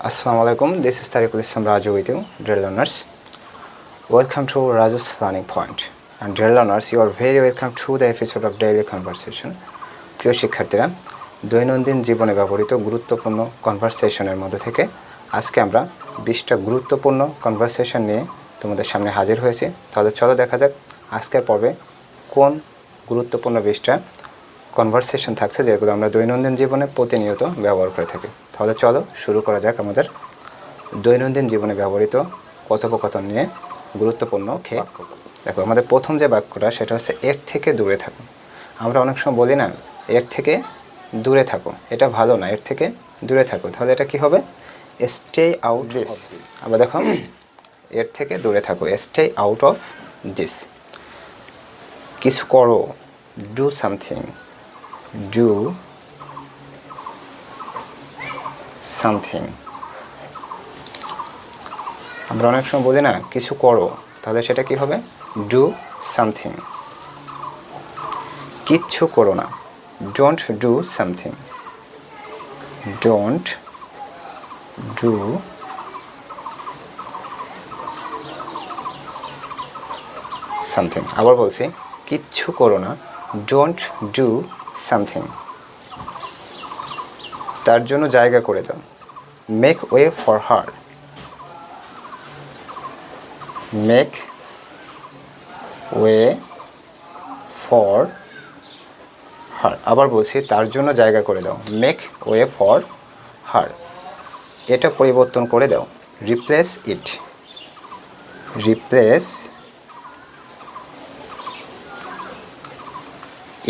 Assalamualaikum. This is Raju with you, dear learners. Welcome to Raju's Learning Point. And dear learners, you are very welcome to the episode of Daily Conversation. প্রিয় শিক্ষার্থীরা, দৈনন্দিন জীবনে ব্যবহৃত গুরুত্বপূর্ণ কনভারসেশনের মধ্যে থেকে আজকে আমরা 20টা গুরুত্বপূর্ণ কনভারসেশন নিয়ে তোমাদের সামনে হাজির হয়েছি। তাহলে চলো দেখা যাক আজকের পর্বে কোন গুরুত্বপূর্ণ 20টা কনভারসেশন থাকছে যেগুলো আমরা দৈনন্দিন জীবনে প্রতিনিয়ত ব্যবহার করে থাকি। তাহলে চলো শুরু করা যাক আমাদের দৈনন্দিন জীবনে ব্যবহৃত কথোপকথন নিয়ে গুরুত্বপূর্ণ বাক্য। দেখো, আমাদের প্রথম যে বাক্যটা সেটা হচ্ছে এর থেকে দূরে থাকো। আমরা অনেক সময় বলি না এর থেকে দূরে থাকো, এটা ভালো না, এর থেকে দূরে থাকো। তাহলে এটা কি হবে? Stay out this. আবার দেখো, এর থেকে দূরে থাকো, স্টে আউট অফ দিস। কিছু করো, ডু সামথিং, ডু সামথিং। আমরা অনেক সময় বলি না কিছু করো, তাহলে সেটা কি হবে? Do something. কিচ্ছু করো না, don't do something, don't do something. আবার বলছি, কিচ্ছু করো না, ডোন্ট ডু সামথিং। তার জন্য জায়গা করে দাও, make way for her, make way for her. আবার বলছি, তার জন্য জায়গা করে দাও, মেক ওয়ে ফর হার। এটা পরিবর্তন করে দাও, রিপ্লেস ইট, রিপ্লেস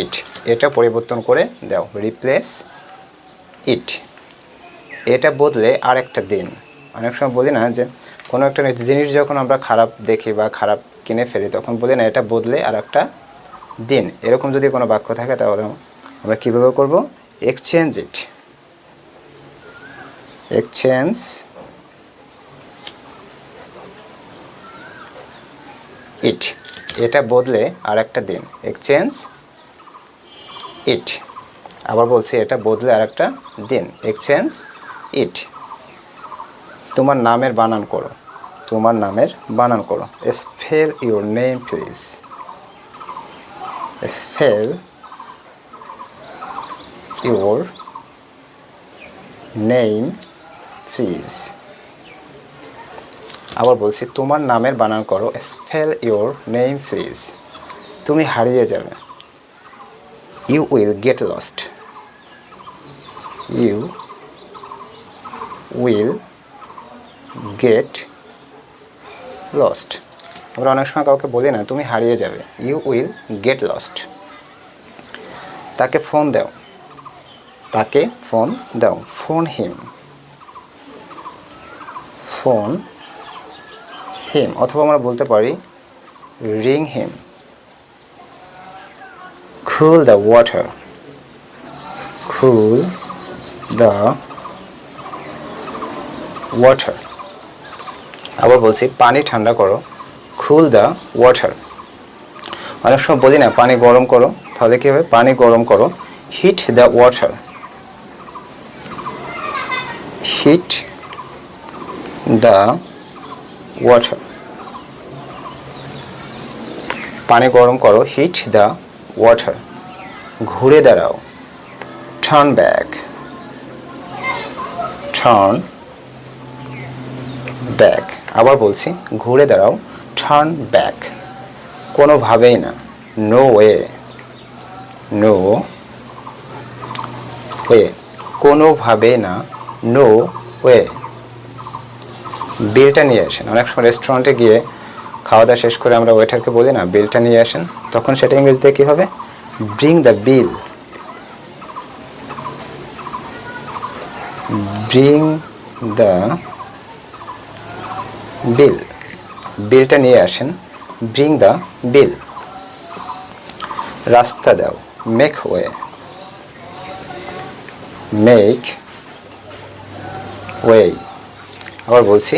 ইট। এটা পরিবর্তন করে দাও, রিপ্লেস ইট। এটা বদলে আর একটা দিন। অনেক সময় বলি না যে কোনো একটা জিনিস যখন আমরা খারাপ দেখি বা খারাপ কিনে ফেলি তখন বলি না এটা বদলে আর একটা দিন। এরকম যদি কোনো বাক্য থাকে তাহলে আমরা কীভাবে করব? এক্সচেঞ্জ ইট, এক্সচেঞ্জ ইট। এটা বদলে আর একটা দিন, এক্সচেঞ্জ ইট। আবার বলছি, এটা বদলে আর একটা দিন, এক্সচেঞ্জ ইট। তোমার নামের বানান করো, তোমার নামের বানান করো। Spell your name please, spell your name please. আবার বলছি, তোমার নামের বানান করো, স্পেল ইউর নেম প্লিজ। তুমি হারিয়ে যাবে, you will get lost, you will get lost. আমরা অনেক সময় কাউকে বলি না তুমি হারিয়ে যাবে, ইউ উইল গেট লস্ট। তাকে ফোন দাও, তাকে ফোন দাও, ফোন হিম, ফোন হিম। অথবা আমরা বলতে পারি ring him. Cool the water, cool the water. আবার বলছি, পানি ঠান্ডা করো, কুল দ্য ওয়াটার। অনেক সময় বলি না পানি গরম করো, তাহলে কী হবে? পানি গরম করো, heat the water, heat the water. পানি গরম করো, হিট দ্য ওয়াটার। ঘুরে দাঁড়াও, টার্ন ব্যাক, টার্ন ব্যাক। আবার বলছি, ঘুরে দাঁড়াও, টার্ন ব্যাক। কোনোভাবেই না, নো ওয়ে, নো ওয়ে। কোনোভাবে না, নো ওয়ে। বিলটা নিয়ে আসেন। অনেক সময় রেস্টুরেন্টে গিয়ে খাওয়া দাওয়া শেষ করে আমরা ওয়েটারকে বলি না বিলটা নিয়ে আসেন, তখন সেটা ইংরেজিতে কী হবে? Bring the bill, bring the বিল। বিলটা নিয়ে আসেন, ব্রিং দ্য বিল। রাস্তা দাও, মেক ওয়ে, মেক ওয়ে। আবার বলছি,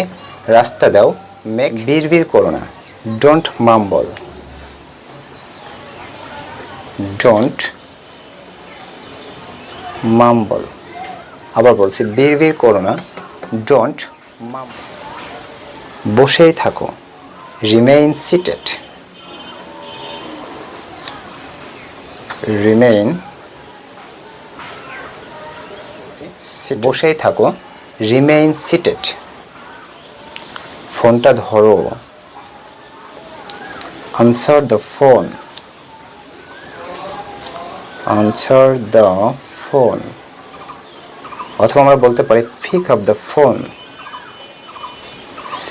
রাস্তা দাও, মেক। বিড়বিড় করো না, ডোন্ট মাম্বল, ডোন্ট মাম্বল। আবার বলছি, বিড়বিড় করো না, ডোন্ট বসেই থাকো, রিমেইন সিটেড, রিমেইন বসেই থাকো, রিমেইন সিটেড। ফোনটা ধরো, answer the phone, answer the phone. অথবা আমরা বলতে পারি pick up the phone,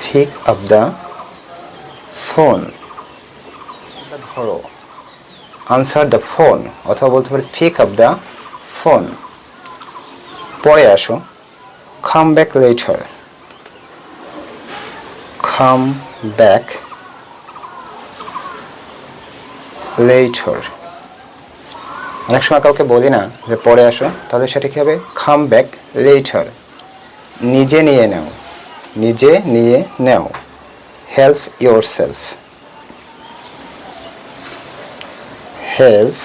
pick up the phone. ধরো, আনসার দ্য ফোন, অথবা বলতে পারি পিক আপ দ্য ফোন। পরে আসো, come back later, come back later. অনেক সময় কাউকে বলি না যে পরে আসো, তাহলে সেটা কি হবে? Come back later. নিজে নিয়ে নাও, নিজে নিয়ে নাও, help yourself, help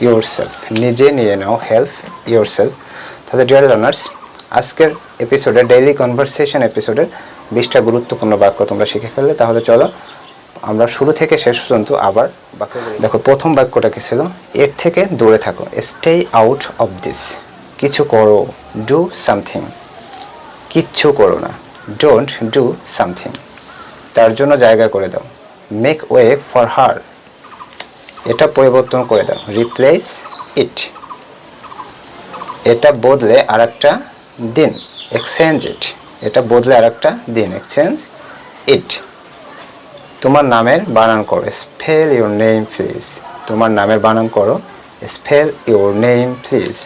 yourself, নিজে নিয়ে নাও, হেল্প ইয়োর সেলফ। তাহলে ডিয়ার লার্নার্স, আজকের এপিসোডে ডেইলি কনভারসেশন এপিসোডের 20টা গুরুত্বপূর্ণ বাক্য তোমরা শিখে ফেললে। তাহলে চলো আমরা শুরু থেকে শেষ পর্যন্ত আবার বাক্য দেখো। প্রথম বাক্যটা কি ছিল? এর থেকে দূরে থাকো, স্টে আউট অফ দিস। কিছু করো, ডু সামথিং। কিচ্ছু করো না, ডোন্ট ডু সামথিং। তার জন্য জায়গা করে দাও, মেক ওয়ে ফর হার। এটা পরিবর্তন করে দাও, রিপ্লেস ইট। এটা বদলে আরেকটা দিন, এক্সচেঞ্জ ইট। এটা বদলে আরেকটা দিন, এক্সচেঞ্জ ইট। তোমার নামের বানান করো, স্পেল ইউর নেম প্লিজ। তোমার নামের বানান করো, স্পেল ইউর নেম প্লিজ।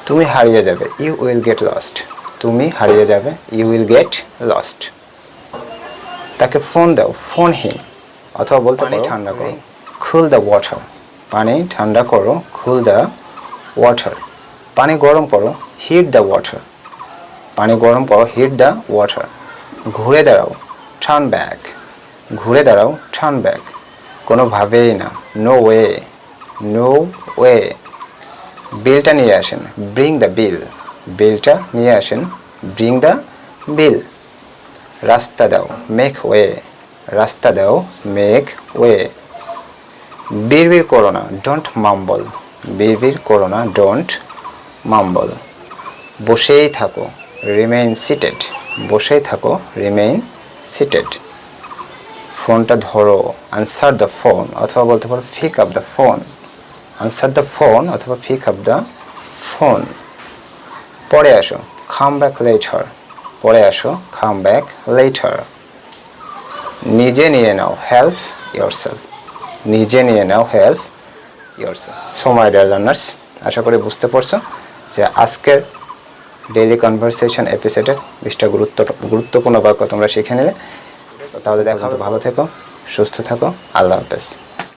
তুমি হারিয়ে যাবে, ইউ উইল গেট লস্ট। তুমি হারিয়ে যাবে, ইউ উইল গেট লস্ট। তাকে ফোন দাও, ফোন হিম। অথবা বলতে পারি ঠান্ডা করো, কুল দ্য ওয়াটার। পানি ঠান্ডা করো, কুল দ্য ওয়াটার। পানি গরম করো, হিট দ্য ওয়াটার। পানি গরম করো, হিট দ্য ওয়াটার। ঘুরে দাঁড়াও, টার্ন ব্যাক। ঘুরে দাঁড়াও, টার্ন ব্যাক। কোনোভাবেই না, নো ওয়ে, নো ওয়ে। বিলটা নিয়ে আসেন, ব্রিং দ্য বিল। বিলটা নিয়ে আসেন, ব্রিং দ্য বিল। রাস্তা দাও, মেক ওয়ে। রাস্তা দাও, মেক ওয়ে। বিড়বিড় করো না, ডোন্ট মাম্বল। বিড়বিড় করো না, ডোন্ট মাম্বল। বসেই থাকো, রিমেইন সিটেড। বসেই থাকো, রিমেইন সিটেড। ফোনটা ধরো, আনসার দ্য ফোন। অথবা বলতে পারো pick up the phone. Answer the phone অথবা পিক আপ দ্য ফোন। পরে আসো, কাম ব্যাক লেটার। পরে আসো, কাম ব্যাক লেটার। নিজে নিয়ে নাও, হেল্প ইয়োর সেলফ। নিজে নিয়ে নাও, help yourself. So my dear learners, আশা করি বুঝতে পারছো যে আজকের ডেইলি কনভারসেশন এপিসোডের 20টা গুরুত্বপূর্ণ বাক্য তোমরা শিখে নেবে। তাহলে দেখা হবে, ভালো থেকো, সুস্থ থাকো, আল্লাহ হাফেজ।